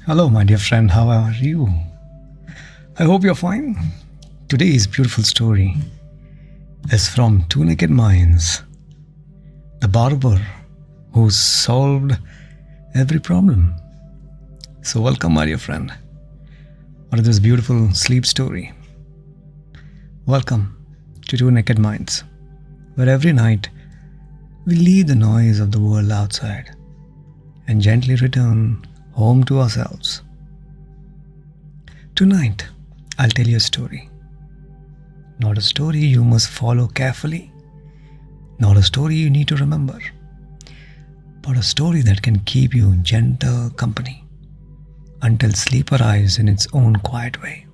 Hello, my dear friend, how are you? I hope you're fine. Today's beautiful story is from Two Naked Minds, the barber who solved every problem. So, welcome, my dear friend, for this beautiful sleep story. Welcome to Two Naked Minds, where every night we leave the noise of the world outside and gently return home to ourselves. Tonight, I'll tell you a story. Not a story you must follow carefully, not a story you need to remember, but a story that can keep you in gentle company until sleep arrives in its own quiet way.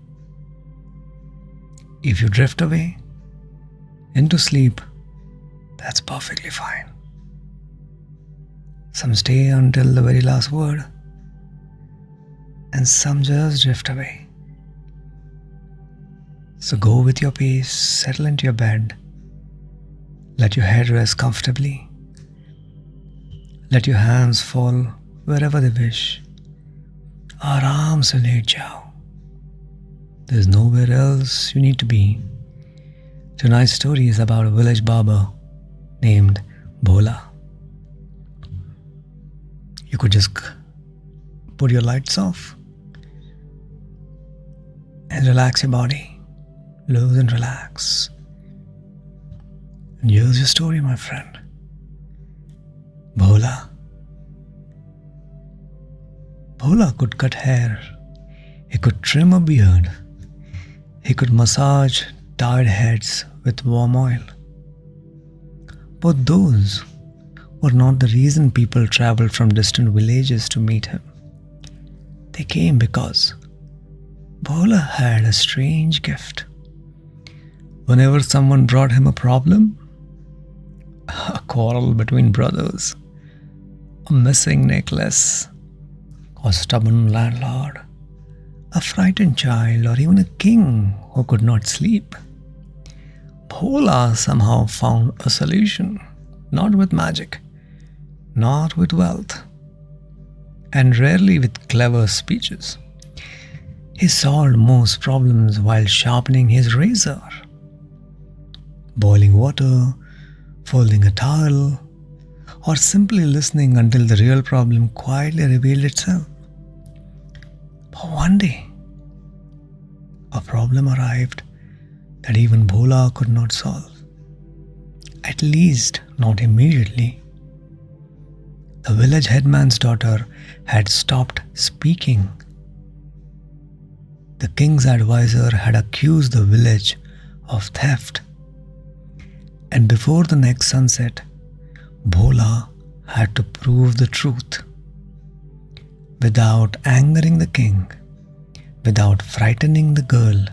If you drift away into sleep, that's perfectly fine. Some stay until the very last word, and some just drift away. So go with your pace, settle into your bed, let your head rest comfortably, let your hands fall wherever they wish. Aram se let jao. There's nowhere else you need to be. Tonight's story is about a village barber named Bhola. You could just put your lights off and relax your body. Lose and relax. And here's your story, my friend. Bhola. Bhola could cut hair. He could trim a beard. He could massage tired heads with warm oil. But those were not the reason people traveled from distant villages to meet him. They came because Bhola had a strange gift. Whenever someone brought him a problem, a quarrel between brothers, a missing necklace, a stubborn landlord, a frightened child, or even a king who could not sleep, Bhola somehow found a solution, not with magic, not with wealth, and rarely with clever speeches. He solved most problems while sharpening his razor, boiling water, folding a towel, or simply listening until the real problem quietly revealed itself. But one day, a problem arrived that even Bhola could not solve. At least not immediately. The village headman's daughter had stopped speaking. The king's advisor had accused the village of theft. And before the next sunset, Bhola had to prove the truth. Without angering the king, without frightening the girl,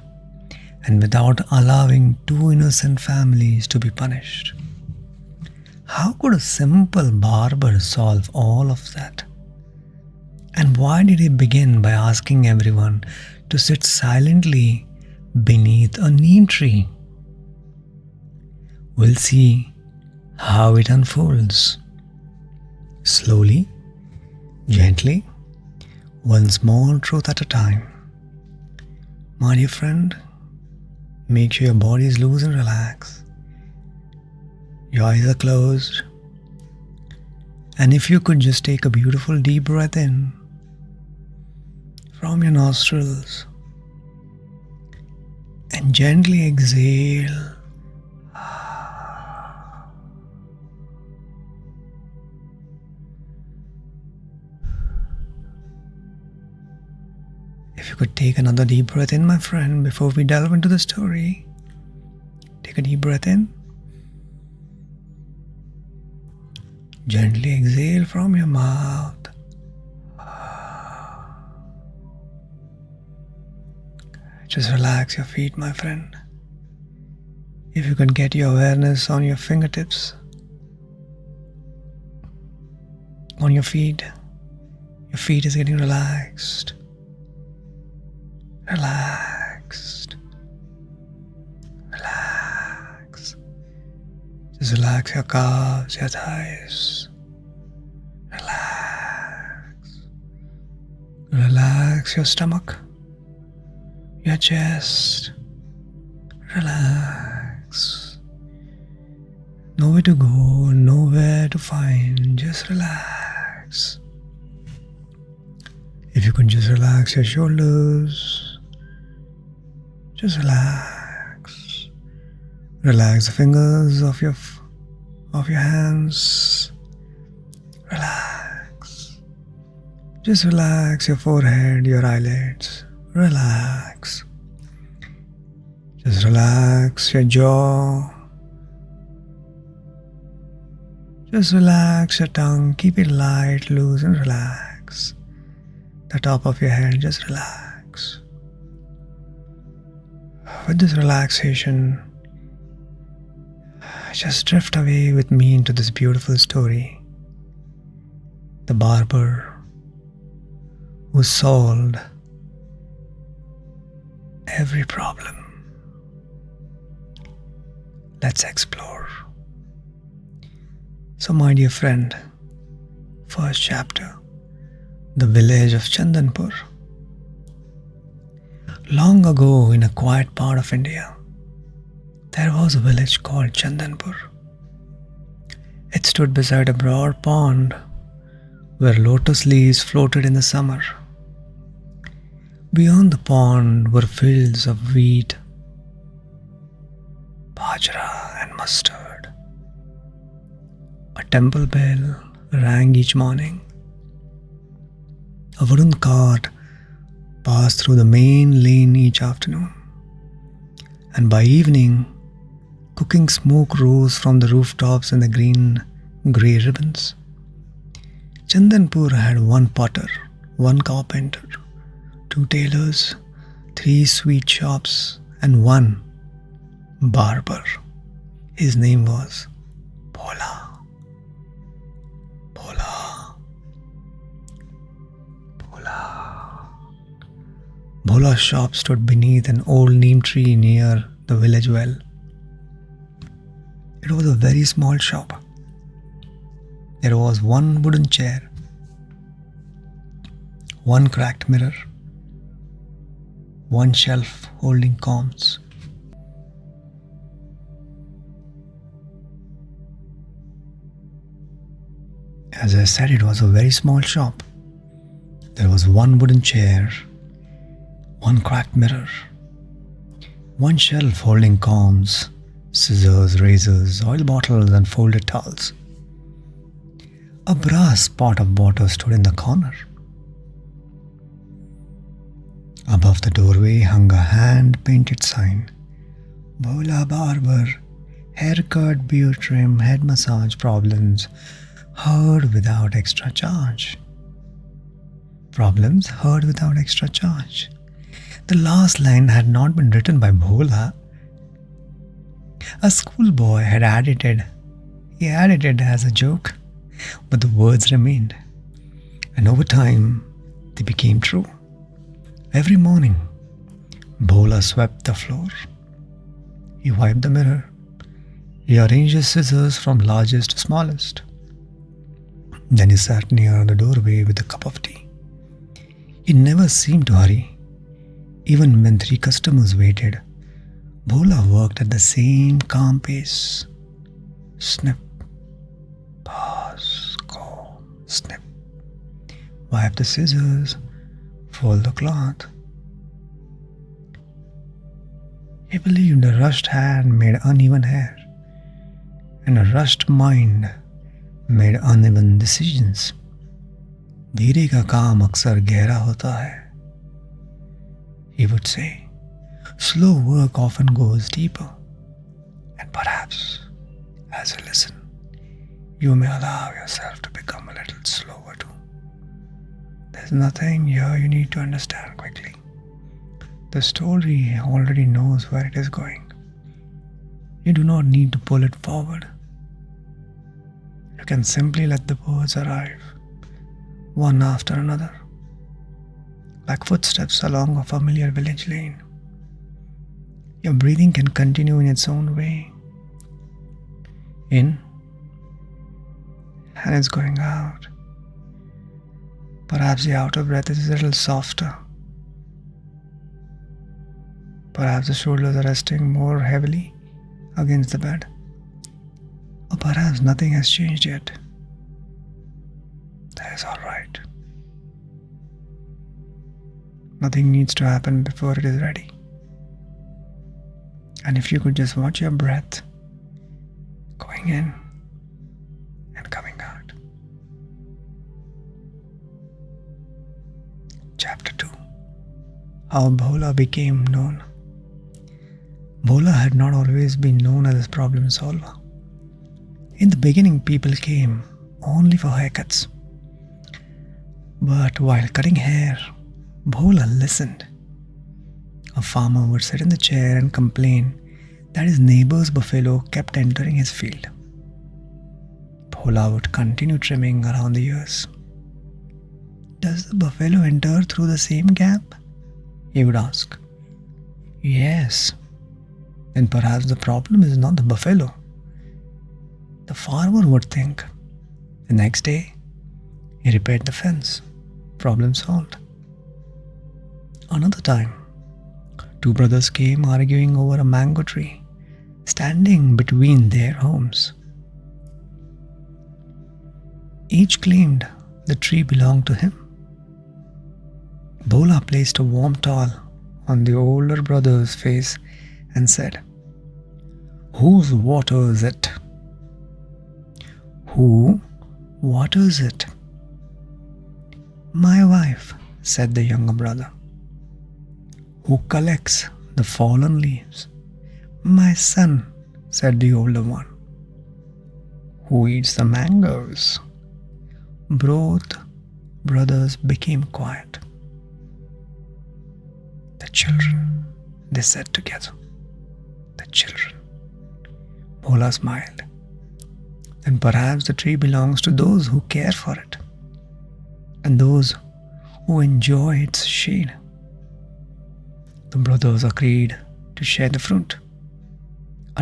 and without allowing two innocent families to be punished. How could a simple barber solve all of that? And why did he begin by asking everyone to sit silently beneath a neem tree? We'll see how it unfolds. Slowly, gently, one small truth at a time. My dear friend, make sure your body is loose and relaxed. Your eyes are closed. And if you could just take a beautiful deep breath in from your nostrils and gently exhale. If you could take another deep breath in, my friend, before we delve into the story. Take a deep breath in. Gently exhale from your mouth. Just relax your feet, my friend. If you can get your awareness on your fingertips, on your feet is getting relaxed. Relaxed. Relax. Just relax your calves, your thighs. Relax. Relax. relax your stomach, your chest. Relax. Nowhere to go, nowhere to find. Just relax. If you can just relax your shoulders, just relax. Relax the fingers of your hands. Relax. Just relax your forehead, your eyelids. Relax. Just relax your jaw. Just relax your tongue. Keep it light, loose, and relax. The top of your head, just relax. With this relaxation, just drift away with me into this beautiful story. The barber who solved every problem. Let's explore. So, my dear friend, first chapter, the village of Chandanpur. Long ago, in a quiet part of India, there was a village called Chandanpur. It stood beside a broad pond where lotus leaves floated in the summer. Beyond the pond were fields of wheat, bajra, and mustard. A temple bell rang each morning. A wooden cart passed through the main lane each afternoon. And by evening, cooking smoke rose from the rooftops and the grey ribbons. Chandanpur had one potter, one carpenter, 2 tailors, 3 sweet shops, and 1 barber. His name was Bhola. Bhola's shop stood beneath an old neem tree near the village well. It was a very small shop. There was 1 wooden chair, 1 cracked mirror, 1 shelf holding combs. As I said, it was a very small shop. There was 1 wooden chair, 1 cracked mirror, 1 shelf holding combs, scissors, razors, oil bottles, and folded towels. A brass pot of water stood in the corner. Above the doorway hung a hand-painted sign, Bhola Barber, haircut, beard trim, head massage problems, heard without extra charge. Problems heard without extra charge. The last line had not been written by Bhola. A schoolboy had added it. He added it as a joke, but the words remained. And over time, they became true. Every morning, Bhola swept the floor. He wiped the mirror. He arranged his scissors from largest to smallest. Then he sat near the doorway with a cup of tea. He never seemed to hurry. Even when 3 customers waited, Bhola worked at the same calm pace. Snip, pass, comb, snip. Wipe the scissors, fold the cloth. He believed a rushed hand made uneven hair, and a rushed mind made uneven decisions. धीरे का काम अक्सर गहरा होता है. He would say, slow work often goes deeper. And perhaps, as you listen, you may allow yourself to become a little slower too. There's nothing here you need to understand quickly. The story already knows where it is going. You do not need to pull it forward. You can simply let the words arrive, one after another, like footsteps along a familiar village lane. Your breathing can continue in its own way. In, and it's going out. Perhaps the outer breath is a little softer, Perhaps the shoulders are resting more heavily against the bed. Or perhaps nothing has changed yet. That is alright. Nothing needs to happen before it is ready. And if you could just watch your breath going in and coming out. Chapter 2. How Bhola became known. Bhola had not always been known as a problem solver. In the beginning, people came only for haircuts. But while cutting hair, Bhola listened. A farmer would sit in the chair and complain that his neighbor's buffalo kept entering his field. Bhola would continue trimming around the ears. Does the buffalo enter through the same gap? He would ask. Yes. Then perhaps the problem is not the buffalo. The farmer would think. The next day, he repaired the fence. Problem solved. Another time, two brothers came arguing over a mango tree standing between their homes. Each claimed the tree belonged to him. Bhola placed a warm towel on the older brother's face and said, "Whose water is it?" "Who waters it?" "My wife," said the younger brother. "Who collects the fallen leaves?" "My son," said the older one. "Who eats the mangoes?" Both brothers became quiet. "The children," they said together. "The children." Bhola smiled. "Then perhaps the tree belongs to those who care for it and those who enjoy its shade." The brothers agreed to share the fruit.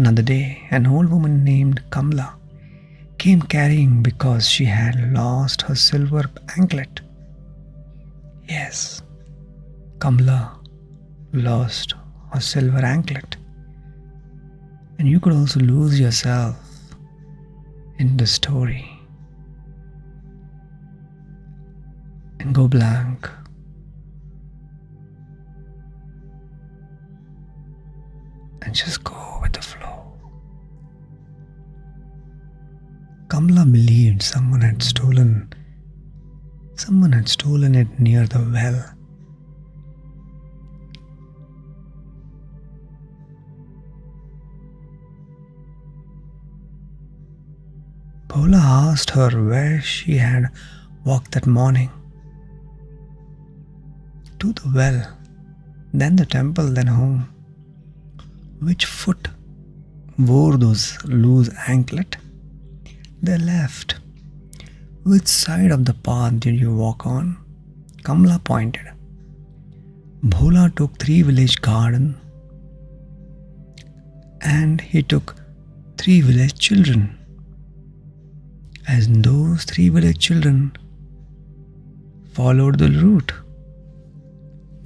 Another day, an old woman named Kamla came carrying because she had lost her silver anklet. Yes, Kamla lost her silver anklet. And you could also lose yourself in the story and go blank. And just go with the flow. Kamla believed someone had stolen it near the well. Bhola asked her where she had walked that morning. To the well, then the temple, then home. Which foot wore those loose anklet? The left. Which side of the path did you walk on? Kamla pointed. Bhola took 3 village gardens and he took 3 village children. As those 3 village children followed the route.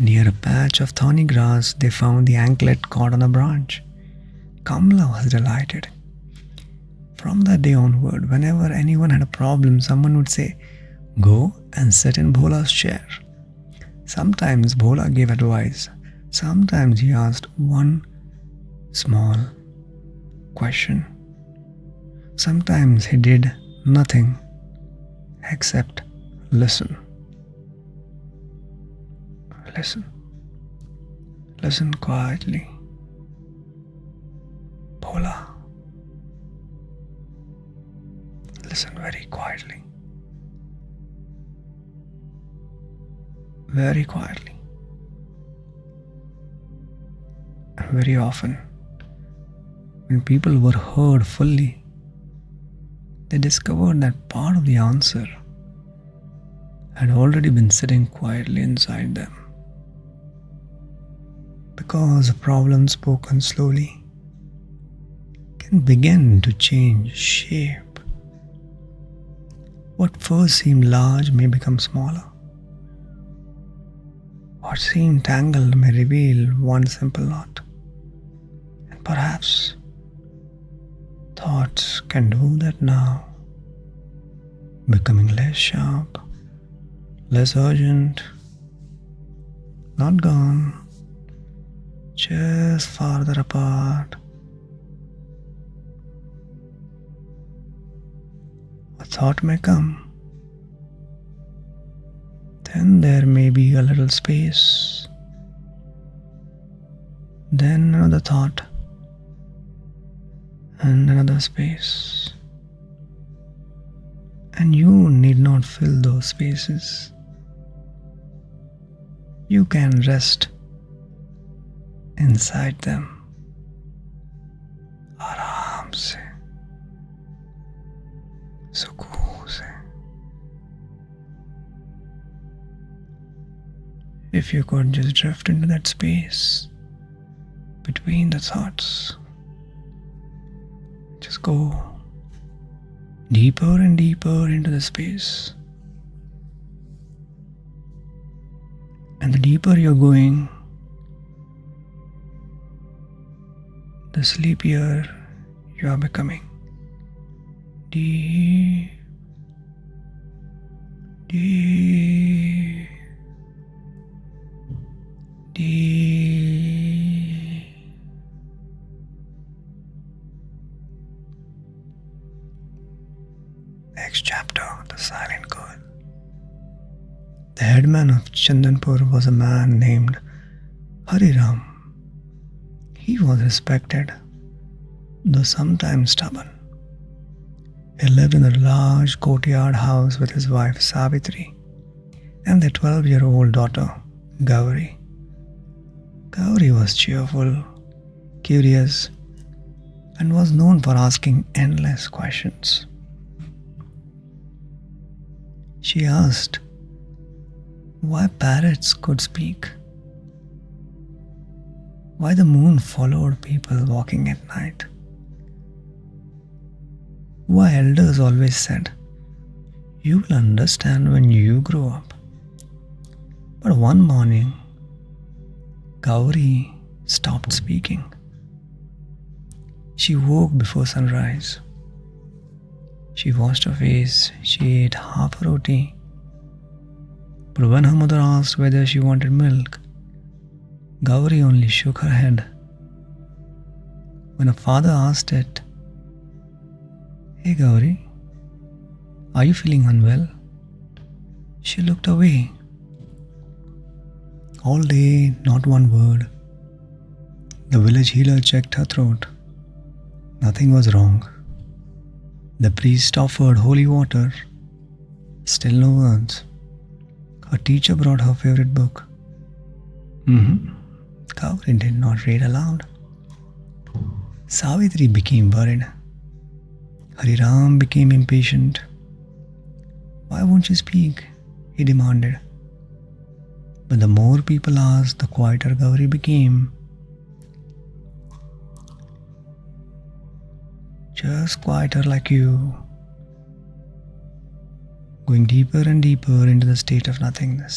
Near a patch of thorny grass, they found the anklet caught on a branch. Kamla was delighted. From that day onward, whenever anyone had a problem, someone would say, "Go and sit in Bhola's chair." Sometimes Bhola gave advice. Sometimes he asked one small question. Sometimes he did nothing except listen. Listen. Listen quietly. Bhola. Listen very quietly. Very quietly. And very often, when people were heard fully, they discovered that part of the answer had already been sitting quietly inside them. Because a problem spoken slowly can begin to change shape. What first seemed large may become smaller. What seemed tangled may reveal one simple knot. And perhaps thoughts can do that now, becoming less sharp, less urgent, not gone, just farther apart. A thought may come, then there may be a little space, then another thought, and another space. And you need not fill those spaces. You can rest inside them, आराम से, सुकून से. If you could just drift into that space between the thoughts, just go deeper and deeper into the space. And the deeper you're going, the sleepier you are becoming. Deep, deep, deep. Next chapter, The Silent Girl. The headman of Chandanpur was a man named Hariram. He was respected, though sometimes stubborn. He lived in a large courtyard house with his wife Savitri and their 12-year-old daughter Gauri. Gauri was cheerful, curious, and was known for asking endless questions. She asked why parrots could speak, why the moon followed people walking at night, why elders always said, "You will understand when you grow up." But one morning, Gauri stopped speaking. She woke before sunrise. She washed her face, she ate half a roti. But when her mother asked whether she wanted milk, Gauri only shook her head. When her father asked it, "Hey Gauri, are you feeling unwell?" she looked away. All day, not one word. The village healer checked her throat. Nothing was wrong. The priest offered holy water. Still no words. Her teacher brought her favorite book. Gauri did not read aloud. Savitri became worried. Hariram became impatient. "Why won't you speak?" he demanded. But the more people asked, the quieter Gauri became. Just quieter like you. Going deeper and deeper into the state of nothingness.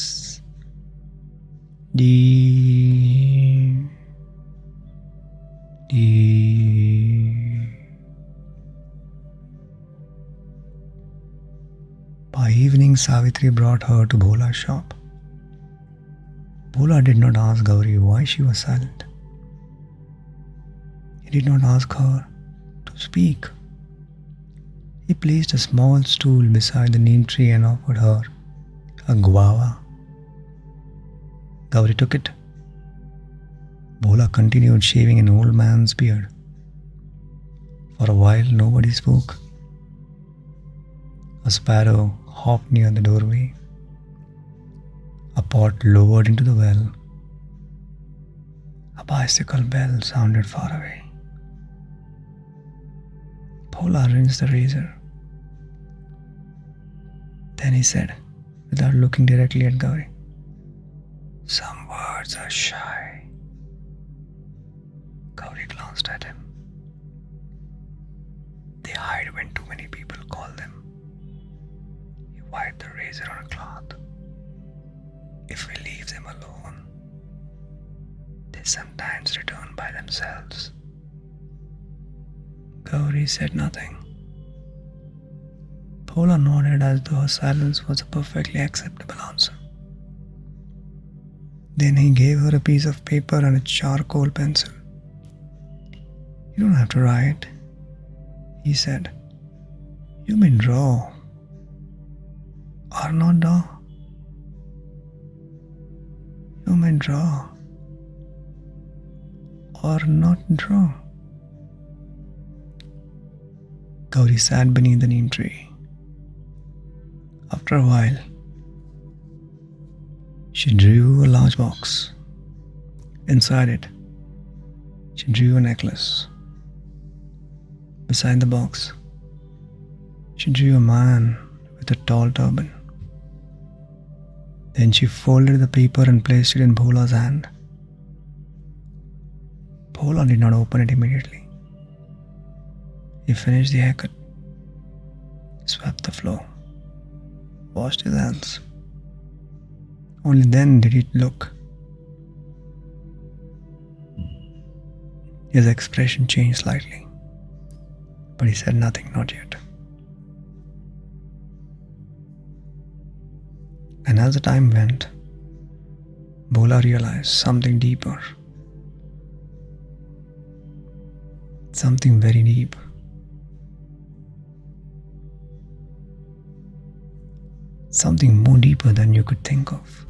Deep, deep. By evening, Savitri brought her to Bhola's shop. Bhola did not ask Gauri why she was silent. He did not ask her to speak. He placed a small stool beside the neem tree and offered her a guava. Gauri took it. Bhola continued shaving an old man's beard. For a while, nobody spoke. A sparrow hopped near the doorway. A pot lowered into the well. A bicycle bell sounded far away. Bhola rinsed the razor. Then he said, without looking directly at Gauri, "Some words are shy." Gauri glanced at him. "They hide when too many people call them." He wiped the razor on a cloth. "If we leave them alone, sometimes return by themselves. Gauri said nothing. Bhola nodded as though her silence was a perfectly acceptable answer. Then he gave her a piece of paper and a charcoal pencil. You don't have to write, he said. You may draw or not draw. You may draw or not draw. Gauri sat beneath the neem tree. After a while, she drew a large box. Inside it, she drew a necklace. Beside the box, she drew a man with a tall turban. Then she folded the paper and placed it in Bhola's hand. Bhola did not open it immediately. He finished the haircut, swept the floor, washed his hands. Only then did he look. His expression changed slightly, but he said nothing, not yet. And as the time went, Bhola realized something deeper, something very deep. Something more deeper than you could think of.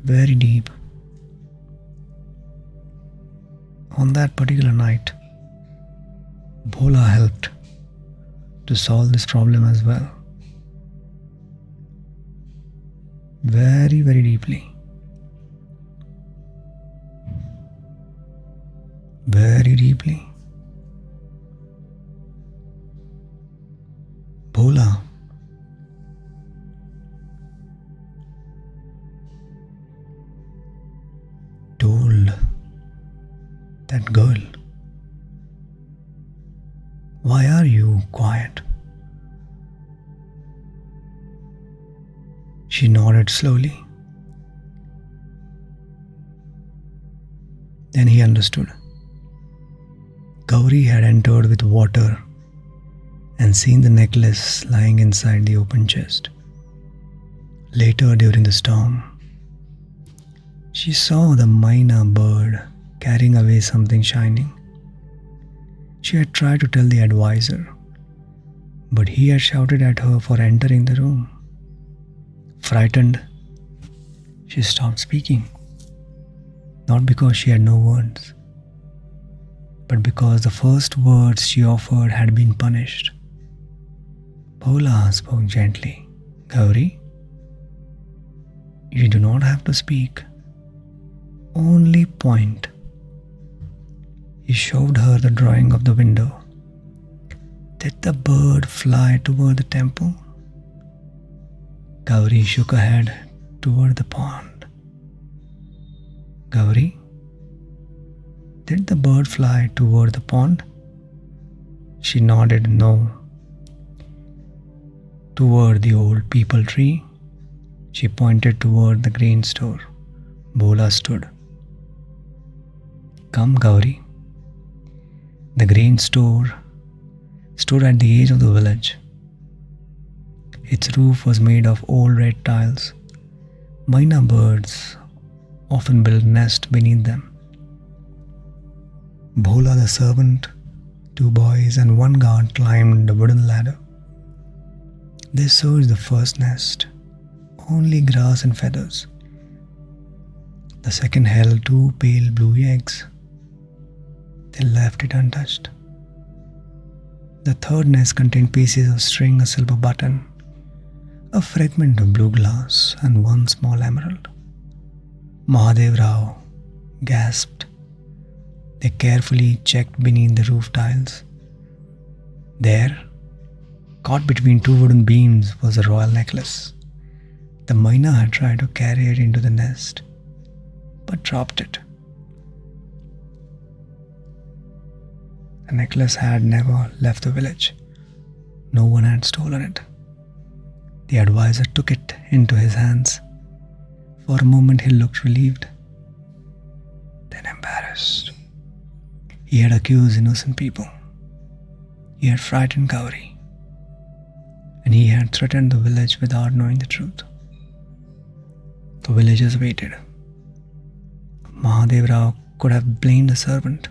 Very deep. On that particular night, Bhola helped to solve this problem as well. Very, very deeply. Very deeply. Bhola told that girl, "Why are you quiet?" She nodded slowly. Then he understood. Gauri had entered with water and seen the necklace lying inside the open chest. Later, during the storm, she saw the myna bird carrying away something shining. She had tried to tell the advisor, but he had shouted at her for entering the room. Frightened, she stopped speaking, not because she had no words, but because the first words she offered had been punished. Bhola spoke gently. "Gauri, you do not have to speak. Only point." He showed her the drawing of the window. "Did the bird fly toward the temple?" Gauri shook her head toward the pond. "Gauri, did the bird fly toward the pond?" She nodded no. Toward the old peepal tree, she pointed toward the grain store. Bhola stood. "Come, Gauri." The grain store stood at the edge of the village. Its roof was made of old red tiles. Myna birds often built nests beneath them. Bhola the servant, 2 boys and 1 guard climbed the wooden ladder. They searched the first nest, only grass and feathers. The second held 2 pale blue eggs. They left it untouched. The third nest contained pieces of string, a silver button, a fragment of blue glass, and 1 small emerald. Mahadev Rao gasped. They carefully checked beneath the roof tiles. There, caught between 2 wooden beams, was a royal necklace. The myna had tried to carry it into the nest, but dropped it. The necklace had never left the village. No one had stolen it. The advisor took it into his hands For a moment he looked relieved, then embarrassed. He had accused innocent people. He had frightened Gauri. And he had threatened the village without knowing the truth. The villagers waited. Mahadev Rao could have blamed the servant.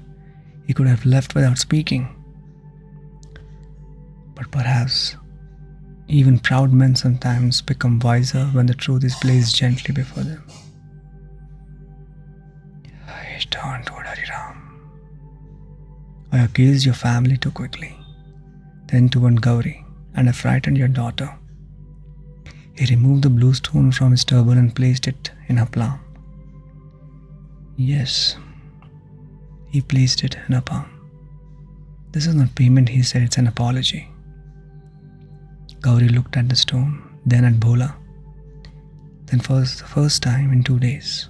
He could have left without speaking. But perhaps even proud men sometimes become wiser when the truth is placed gently before them. He turned toward Hariram. I accused your family too quickly, then toward Gauri, and I frightened your daughter. He removed the blue stone from his turban and placed it in her palm. Yes, he placed it in her palm. This is not payment, he said, it's an apology. Gauri looked at the stone, then at Bhola. Then for the first time in 2 days.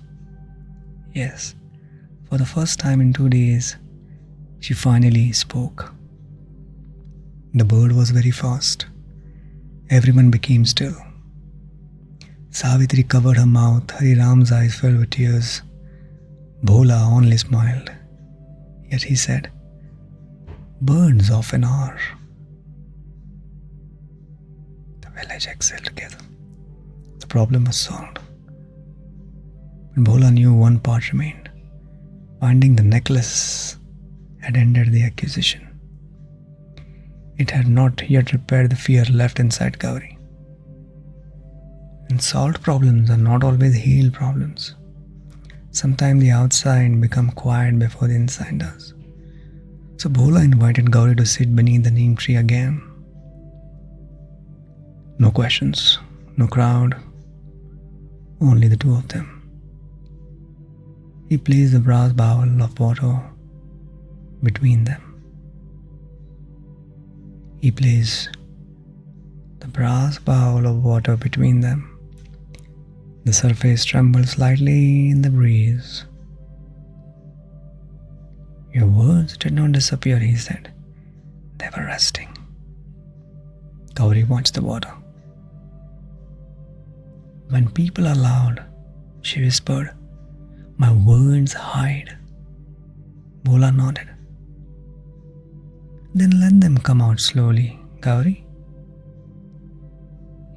Yes, for the first time in 2 days, she finally spoke. The bird was very fast. Everyone became still. Savitri covered her mouth. Hariram's eyes filled with tears. Bhola only smiled. Yet he said, "Birds often are." The village exhaled together. The problem was solved. But Bhola knew one part remained. Finding the necklace had ended the accusation. It had not yet repaired the fear left inside Gauri. And solved problems are not always healed problems. Sometimes the outside becomes quiet before the inside does. So Bhola invited Gauri to sit beneath the neem tree again. No questions, no crowd, only the two of them. He placed the brass bowl of water between them. He placed the brass bowl of water between them. The surface trembled slightly in the breeze. Your words did not disappear, he said. They were resting. Gauri watched the water. When people are loud, she whispered, my words hide. Bhola nodded. Then let them come out slowly, Gauri.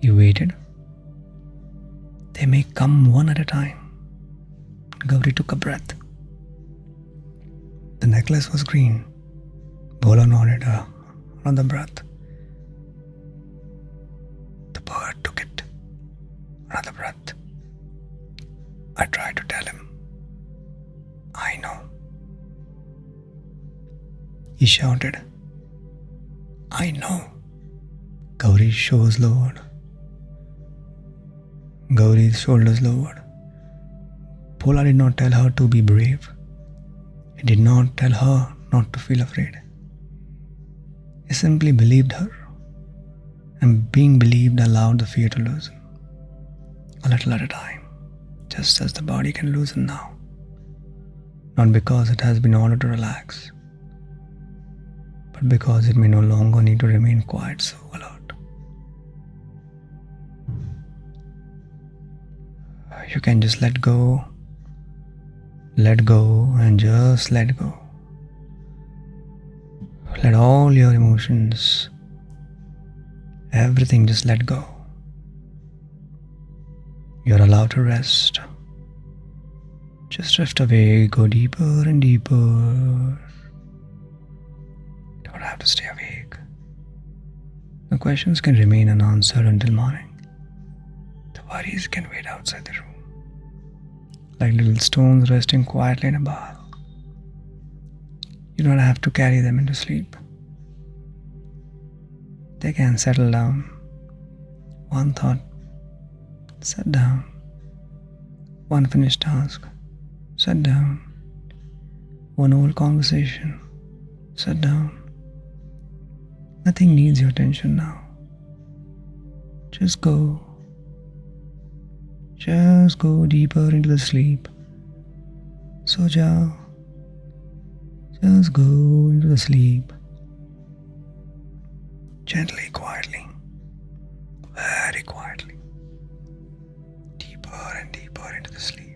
He waited. They may come one at a time. Gauri took a breath. The necklace was green. Bhola nodded another breath. The bird took it. Another breath. I tried to tell him. I know. He shouted. I know. Gauri's shoulders lowered. Bhola did not tell her to be brave. He did not tell her not to feel afraid. He simply believed her, and being believed allowed the fear to loosen, a little at a time, just as the body can loosen now, not because it has been ordered to relax, but because it may no longer need to remain quiet so alert. You can just let go, and just let go. Let all your emotions, everything just let go. You're allowed to rest. Just drift away, go deeper and deeper. You don't have to stay awake. The questions can remain unanswered until morning. The worries can wait outside the room, like little stones resting quietly in a bowl. You don't have to carry them into sleep. They can settle down. One thought, set down. One finished task, set down. One old conversation, set down. Nothing needs your attention now. Just go. Just go deeper into the sleep. So jao. Just go into the sleep. Gently, quietly. Very quietly. Deeper and deeper into effortlessly.